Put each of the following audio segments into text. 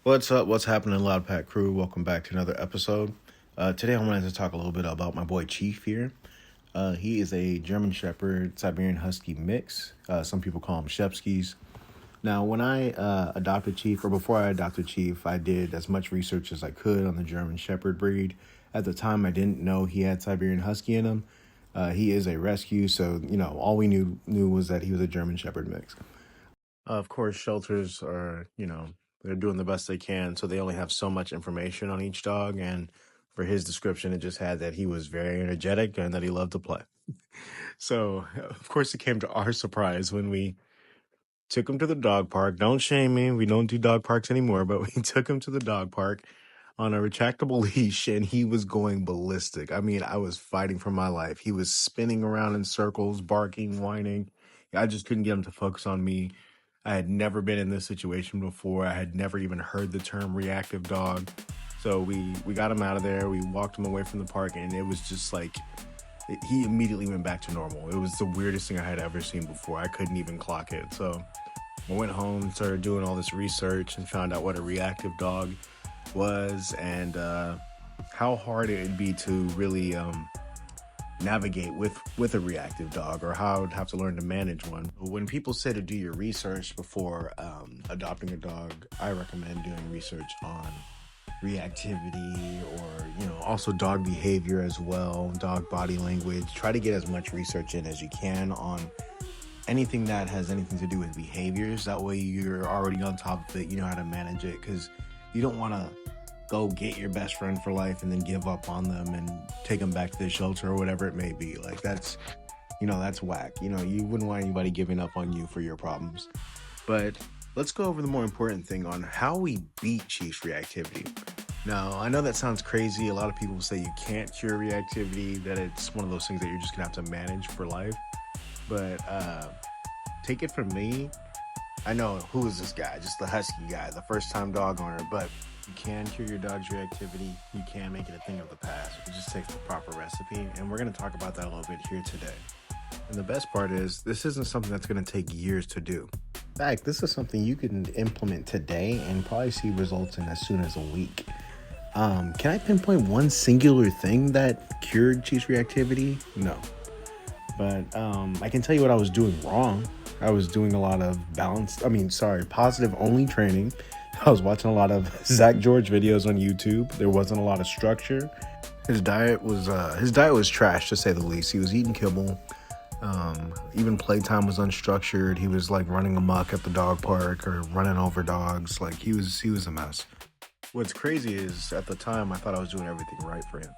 What's up? What's happening, Loud Pack crew? Welcome back to another episode. Today I wanted to talk a little bit about my boy Chief here. He is a German Shepherd Siberian Husky mix. Some people call him Shepskis. Now, when I adopted Chief, or before I adopted Chief, I did as much research as I could on the German Shepherd breed. At the time, I didn't know he had Siberian Husky in him. He is a rescue, so all we knew was that he was a German Shepherd mix. Of course, shelters are, they're doing the best they can, so they only have so much information on each dog. And for his description, it just had that he was very energetic and that he loved to play. So, of course, it came to our surprise when we took him to the dog park. Don't shame me. We don't do dog parks anymore, but we took him to the dog park on a retractable leash, and he was going ballistic. I mean, I was fighting for my life. He was spinning around in circles, barking, whining. I just couldn't get him to focus on me. I had never been in this situation before. I had never even heard the term reactive dog. So we got him out of there. We walked him away from the park, and it was just like, he immediately went back to normal. It was the weirdest thing I had ever seen before. I couldn't even clock it. So I went home and started doing all this research and found out what a reactive dog was and how hard it would be to really navigate with a reactive dog, or how I would have to learn to manage one. When people say to do your research before adopting a dog, I recommend doing research on reactivity, or also dog behavior as well, dog body language. Try to get as much research in as you can on anything that has anything to do with behaviors. That way you're already on top of it. You know how to manage it, because you don't want to go get your best friend for life and then give up on them and take them back to the shelter or whatever it may be. Like that's whack. You wouldn't want anybody giving up on you for your problems. But let's go over the more important thing on how we beat Chief's reactivity. Now, I know that sounds crazy. A lot of people say you can't cure reactivity, that it's one of those things that you're just gonna have to manage for life. But take it from me, I know who is this guy, just the husky guy, the first time dog owner, but you can cure your dog's reactivity. You can make it a thing of the past. It just takes the proper recipe, and we're going to talk about that a little bit here today. And the best part is, this isn't something that's going to take years to do. In fact, this is something you can implement today and probably see results in as soon as a week. Can I pinpoint one singular thing that cured Chief's reactivity? No. But I can tell you what I was doing wrong. I was doing a lot of positive only training. I was watching a lot of Zach George videos on YouTube. There wasn't a lot of structure. His diet was trash, to say the least. He was eating kibble. Even playtime was unstructured. He was like running amok at the dog park or running over dogs. Like he was a mess. What's crazy is, at the time, I thought I was doing everything right for him.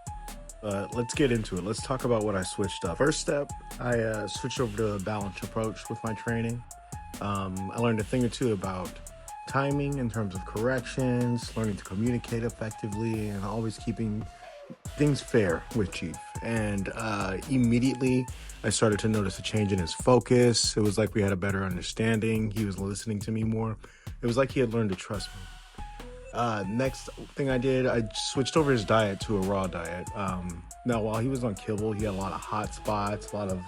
Let's get into it. Let's talk about what I switched up. First step, I switched over to a balanced approach with my training. I learned a thing or two about timing in terms of corrections, learning to communicate effectively, and always keeping things fair with Chief. And immediately I started to notice a change in his focus. It was like we had a better understanding. He was listening to me more. It was like he had learned to trust me. Next thing I did, I switched over his diet to a raw diet. Now, while he was on kibble, he had a lot of hot spots, a lot of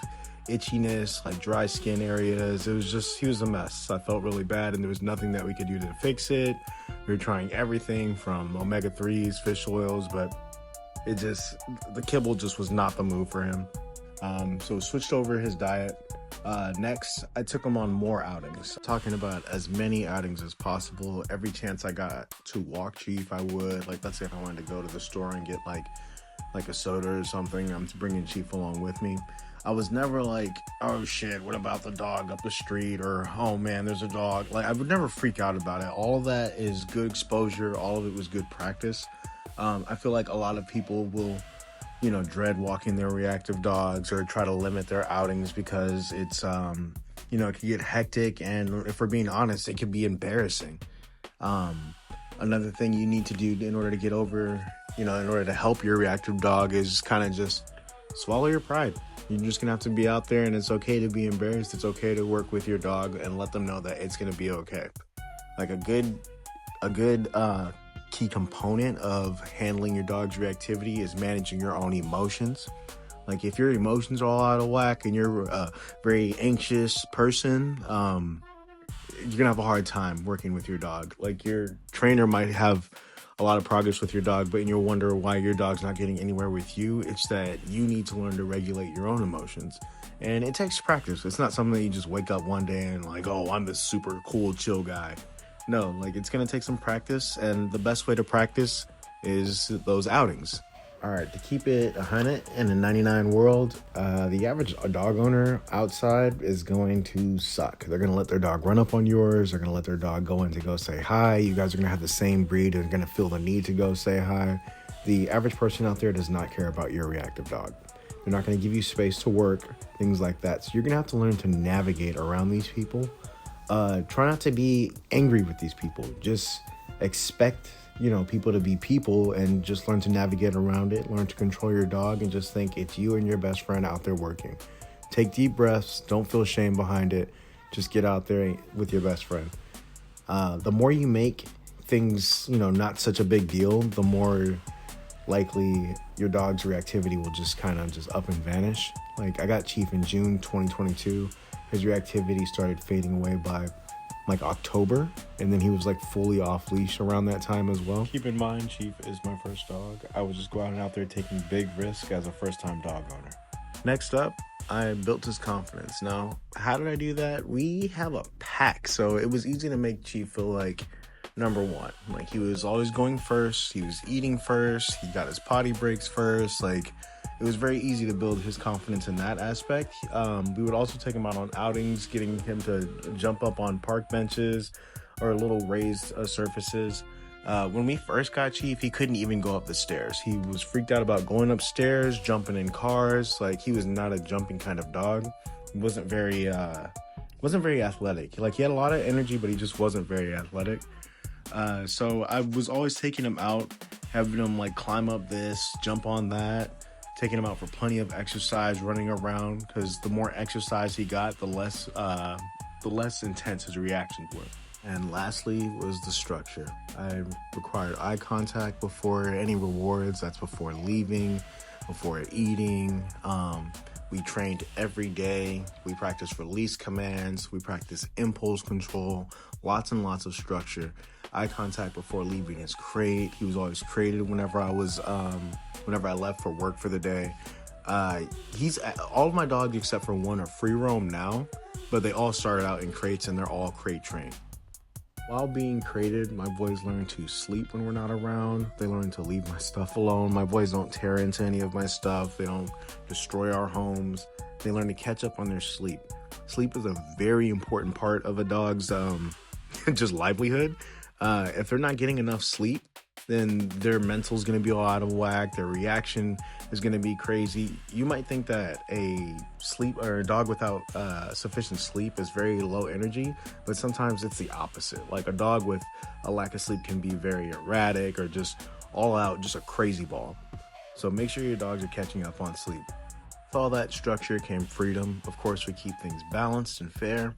itchiness, like dry skin areas. He was a mess. I felt really bad, and there was nothing that we could do to fix it. We were trying everything from omega-3s, fish oils, but the kibble just was not the move for him. So switched over his diet. Next, I took him on more outings. Talking about as many outings as possible. Every chance I got to walk Chief, I would. Like, let's say if I wanted to go to the store and get like a soda or something, I'm bringing Chief along with me. I was never like, oh shit, what about the dog up the street? Or, oh man, there's a dog. Like, I would never freak out about it. All of that is good exposure. All of it was good practice. I feel like a lot of people will dread walking their reactive dogs or try to limit their outings because it's, it can get hectic. And if we're being honest, it can be embarrassing. Another thing you need to do in order to get over, in order to help your reactive dog is kind of just swallow your pride. You're just going to have to be out there, and it's okay to be embarrassed. It's okay to work with your dog and let them know that it's going to be okay. Like a good key component of handling your dog's reactivity is managing your own emotions. Like if your emotions are all out of whack and you're a very anxious person, you're gonna have a hard time working with your dog. Like, your trainer might have a lot of progress with your dog, but you'll wonder why your dog's not getting anywhere with you. It's that you need to learn to regulate your own emotions. And it takes practice. It's not something that you just wake up one day and like, oh, I'm this super cool, chill guy. No, like, it's gonna take some practice, and the best way to practice is those outings. All right, to keep it 100 in a 99 world, the average dog owner outside is going to suck. They're going to let their dog run up on yours. They're going to let their dog go in to go say hi. You guys are going to have the same breed and going to feel the need to go say hi. The average person out there does not care about your reactive dog. They're not going to give you space to work, things like that. So you're going to have to learn to navigate around these people. Try not to be angry with these people. Just expect people to be people, and just learn to navigate around it, learn to control your dog, and just think it's you and your best friend out there working. Take deep breaths. Don't feel shame behind it. Just get out there with your best friend. The more you make things, not such a big deal, the more likely your dog's reactivity will just kind of just up and vanish. Like, I got Chief in June 2022. His reactivity started fading away by like October, and then he was like fully off leash around that time as well. Keep in mind, Chief is my first dog. I was just going out there taking big risks as a first-time dog owner. Next up, I built his confidence. Now, how did I do that? We have a pack, so it was easy to make Chief feel like number one. Like, he was always going first, he was eating first, he got his potty breaks first. Like, it was very easy to build his confidence in that aspect. We would also take him out on outings, getting him to jump up on park benches or little raised surfaces. When we first got Chief, he couldn't even go up the stairs. He was freaked out about going upstairs, jumping in cars. Like, he was not a jumping kind of dog. He wasn't very athletic. Like, he had a lot of energy, but he just wasn't very athletic. So I was always taking him out, having him like climb up this, jump on that, taking him out for plenty of exercise, running around, because the more exercise he got, the less intense his reactions were. And lastly was the structure. I required eye contact before any rewards. That's before leaving, before eating. We trained every day. We practiced release commands. We practiced impulse control. Lots and lots of structure. Eye contact before leaving his crate. He was always crated whenever I left for work for the day. All of my dogs except for one are free roam now, but they all started out in crates, and they're all crate trained. While being crated, my boys learn to sleep when we're not around. They learn to leave my stuff alone. My boys don't tear into any of my stuff. They don't destroy our homes. They learn to catch up on their sleep. Sleep is a very important part of a dog's just livelihood. If they're not getting enough sleep, then their mental is going to be all out of whack. Their reaction is going to be crazy. You might think that a dog without sufficient sleep is very low energy, but sometimes it's the opposite. Like, a dog with a lack of sleep can be very erratic or just all out, just a crazy ball. So make sure your dogs are catching up on sleep. With all that structure came freedom. Of course, we keep things balanced and fair.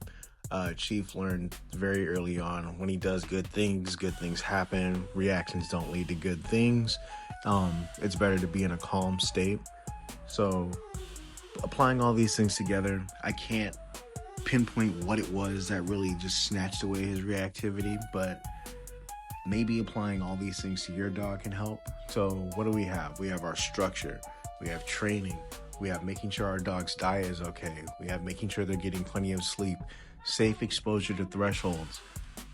Chief learned very early on, when he does good things happen. Reactions don't lead to good things. It's better to be in a calm state. So applying all these things together, I can't pinpoint what it was that really just snatched away his reactivity, but maybe applying all these things to your dog can help. So what do we have? We have our structure, we have training, we have making sure our dog's diet is okay, we have making sure they're getting plenty of sleep, safe exposure to thresholds.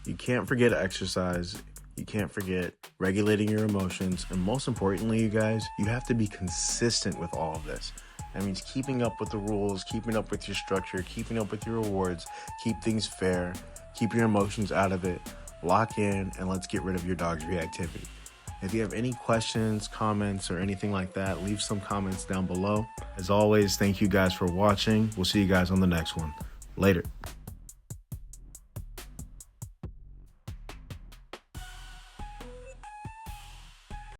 You can't forget exercise. You can't forget regulating your emotions. And most importantly, you guys, you have to be consistent with all of this. That means keeping up with the rules, keeping up with your structure, keeping up with your rewards, keep things fair, keep your emotions out of it, lock in, and let's get rid of your dog's reactivity. If you have any questions, comments, or anything like that, leave some comments down below. As always, thank you guys for watching. We'll see you guys on the next one. Later.